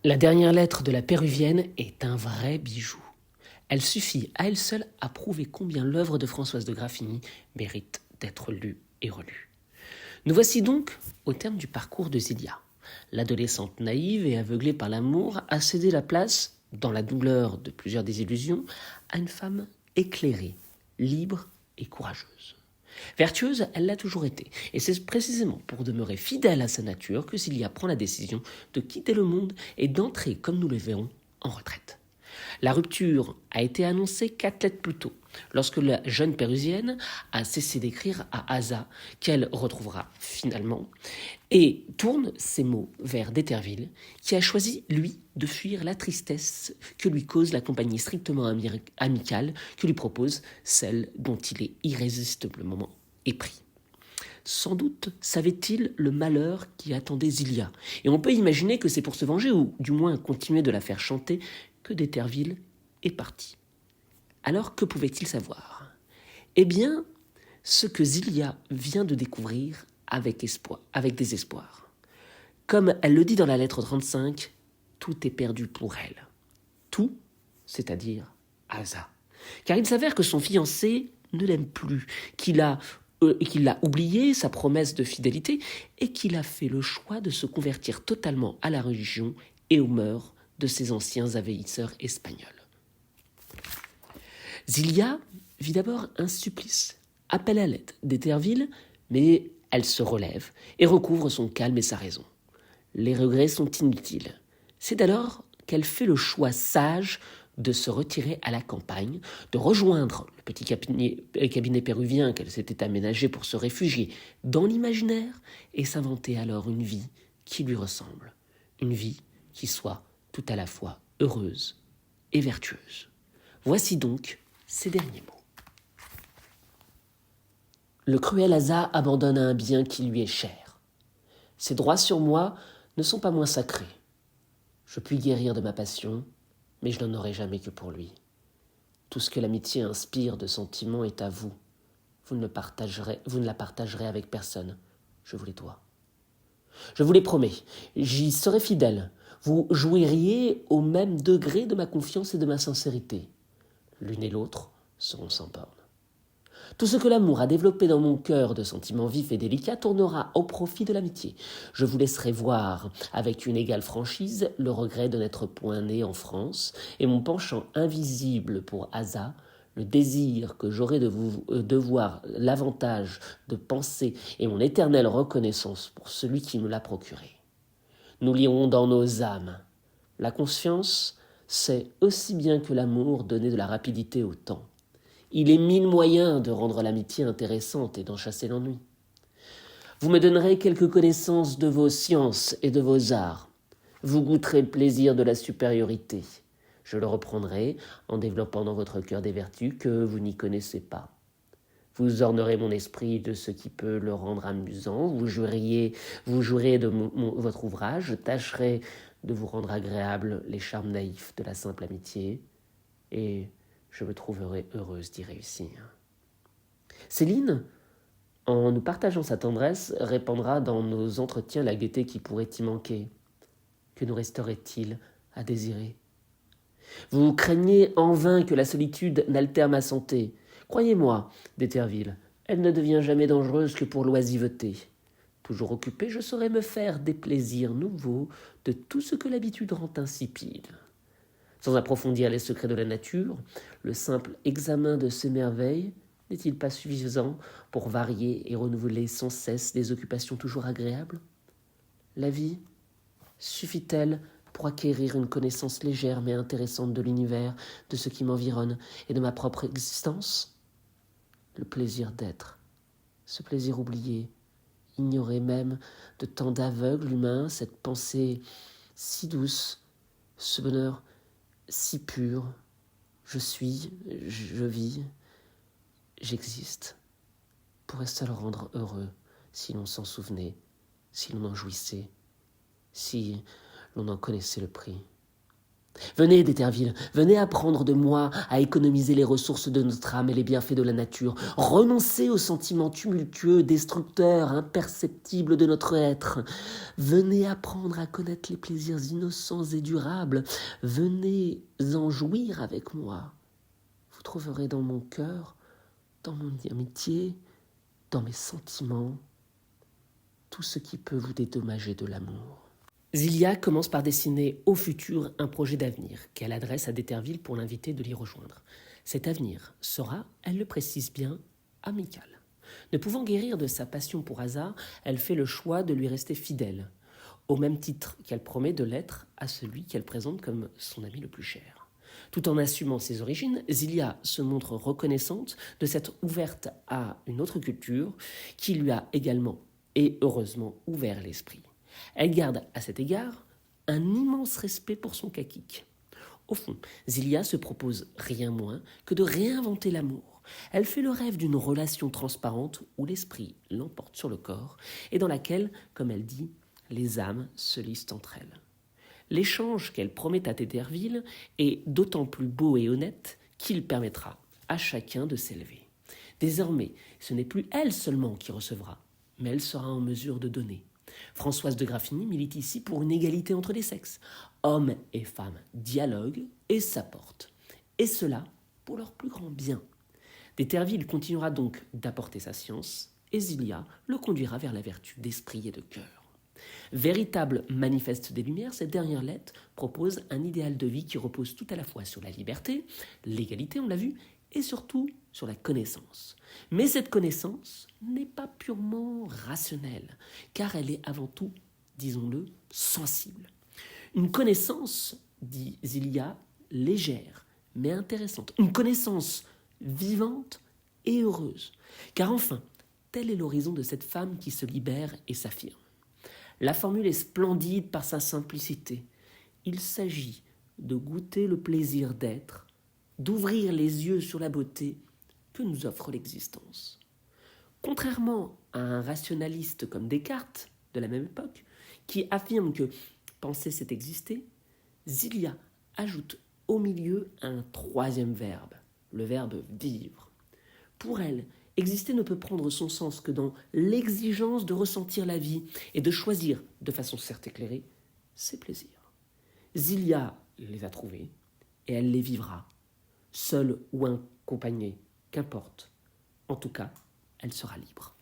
La dernière lettre de la péruvienne est un vrai bijou. Elle suffit à elle seule à prouver combien l'œuvre de Françoise de Graffigny mérite d'être lue et relue. Nous voici donc au terme du parcours de Zilia. L'adolescente naïve et aveuglée par l'amour a cédé la place, dans la douleur de plusieurs désillusions, à une femme éclairée, libre et courageuse. Vertueuse, elle l'a toujours été, et c'est précisément pour demeurer fidèle à sa nature que Zilia prend la décision de quitter le monde et d'entrer, comme nous le verrons, en retraite. La rupture a été annoncée 4 lettres plus tôt, lorsque la jeune pérusienne a cessé d'écrire à Asa, qu'elle retrouvera finalement, et tourne ses mots vers d'Eterville, qui a choisi, lui, de fuir la tristesse que lui cause la compagnie strictement amicale que lui propose celle dont il est irrésistiblement épris. Sans doute savait-il le malheur qui attendait Zilia, et on peut imaginer que c'est pour se venger, ou du moins continuer de la faire chanter, que d'Eterville est parti. Alors que pouvait-il savoir? Eh bien, ce que Zilia vient de découvrir avec désespoir. Comme elle le dit dans la lettre 35, tout est perdu pour elle. Tout, c'est-à-dire Asa. Car il s'avère que son fiancé ne l'aime plus, qu'il l'a oublié, sa promesse de fidélité, et qu'il a fait le choix de se convertir totalement à la religion et aux mœurs de ses anciens envahisseurs espagnols. Zilia vit d'abord un supplice, appelle à l'aide d'Eterville, mais elle se relève et recouvre son calme et sa raison. Les regrets sont inutiles. C'est alors qu'elle fait le choix sage de se retirer à la campagne, de rejoindre le petit cabinet péruvien qu'elle s'était aménagé pour se réfugier dans l'imaginaire et s'inventer alors une vie qui lui ressemble, une vie qui soit tout à la fois heureuse et vertueuse. Voici donc ces derniers mots. Le cruel Asa abandonne un bien qui lui est cher. Ses droits sur moi ne sont pas moins sacrés. Je puis guérir de ma passion, mais je n'en aurai jamais que pour lui. Tout ce que l'amitié inspire de sentiments est à vous. Vous ne la partagerez avec personne. Je vous les dois. Je vous les promets, j'y serai fidèle. Vous jouiriez au même degré de ma confiance et de ma sincérité. L'une et l'autre seront sans bornes. Tout ce que l'amour a développé dans mon cœur de sentiments vifs et délicats tournera au profit de l'amitié. Je vous laisserai voir, avec une égale franchise, le regret de n'être point né en France, et mon penchant invisible pour Asa, le désir que j'aurai de voir l'avantage de penser et mon éternelle reconnaissance pour celui qui me l'a procuré. Nous lierons dans nos âmes. La conscience sait aussi bien que l'amour donner de la rapidité au temps. Il est 1000 moyens de rendre l'amitié intéressante et d'en chasser l'ennui. Vous me donnerez quelques connaissances de vos sciences et de vos arts. Vous goûterez le plaisir de la supériorité. Je le reprendrai en développant dans votre cœur des vertus que vous n'y connaissez pas. Vous ornerez mon esprit de ce qui peut le rendre amusant. Vous jouerez de votre ouvrage. Je tâcherai de vous rendre agréable les charmes naïfs de la simple amitié. Et je me trouverai heureuse d'y réussir. Céline, en nous partageant sa tendresse, répandra dans nos entretiens la gaieté qui pourrait y manquer. Que nous resterait-il à désirer? Vous craignez en vain que la solitude n'altère ma santé. Croyez-moi, d'Eterville, elle ne devient jamais dangereuse que pour l'oisiveté. Toujours occupé, je saurais me faire des plaisirs nouveaux de tout ce que l'habitude rend insipide. Sans approfondir les secrets de la nature, le simple examen de ces merveilles n'est-il pas suffisant pour varier et renouveler sans cesse des occupations toujours agréables? La vie suffit-elle pour acquérir une connaissance légère mais intéressante de l'univers, de ce qui m'environne et de ma propre existence? Le plaisir d'être, ce plaisir oublié, ignoré même de tant d'aveugles humains, cette pensée si douce, ce bonheur si pur, je suis, je vis, j'existe, pourrait seul rendre heureux si l'on s'en souvenait, si l'on en jouissait, si l'on en connaissait le prix. Venez, d'Éterville, venez apprendre de moi à économiser les ressources de notre âme et les bienfaits de la nature. Renoncez aux sentiments tumultueux, destructeurs, imperceptibles de notre être. Venez apprendre à connaître les plaisirs innocents et durables. Venez en jouir avec moi. Vous trouverez dans mon cœur, dans mon amitié, dans mes sentiments, tout ce qui peut vous dédommager de l'amour. Zilia commence par dessiner au futur un projet d'avenir qu'elle adresse à d'Éterville pour l'inviter de l'y rejoindre. Cet avenir sera, elle le précise bien, amical. Ne pouvant guérir de sa passion pour Hasard, elle fait le choix de lui rester fidèle, au même titre qu'elle promet de l'être à celui qu'elle présente comme son ami le plus cher. Tout en assumant ses origines, Zilia se montre reconnaissante de s'être ouverte à une autre culture qui lui a également et heureusement ouvert l'esprit. Elle garde à cet égard un immense respect pour son cacique. Au fond, Zilia se propose rien moins que de réinventer l'amour. Elle fait le rêve d'une relation transparente où l'esprit l'emporte sur le corps et dans laquelle, comme elle dit, les âmes se lissent entre elles. L'échange qu'elle promet à d'Éterville est d'autant plus beau et honnête qu'il permettra à chacun de s'élever. Désormais, ce n'est plus elle seulement qui recevra, mais elle sera en mesure de donner. Françoise de Graffigny milite ici pour une égalité entre les sexes. Hommes et femmes dialoguent et s'apportent. Et cela pour leur plus grand bien. D'Éterville continuera donc d'apporter sa science et Zilia le conduira vers la vertu d'esprit et de cœur. Véritable manifeste des Lumières, cette dernière lettre propose un idéal de vie qui repose tout à la fois sur la liberté, l'égalité, on l'a vu, et surtout sur la connaissance. Mais cette connaissance n'est pas purement rationnelle, car elle est avant tout, disons-le, sensible. Une connaissance, dit Zilia, légère, mais intéressante. Une connaissance vivante et heureuse. Car enfin, tel est l'horizon de cette femme qui se libère et s'affirme. La formule est splendide par sa simplicité. Il s'agit de goûter le plaisir d'être, d'ouvrir les yeux sur la beauté que nous offre l'existence. Contrairement à un rationaliste comme Descartes, de la même époque, qui affirme que penser c'est exister, Zilia ajoute au milieu un troisième verbe, le verbe vivre. Pour elle, exister ne peut prendre son sens que dans l'exigence de ressentir la vie et de choisir, de façon certes éclairée, ses plaisirs. Zilia les a trouvés et elle les vivra, seule ou accompagnée, qu'importe. En tout cas, elle sera libre.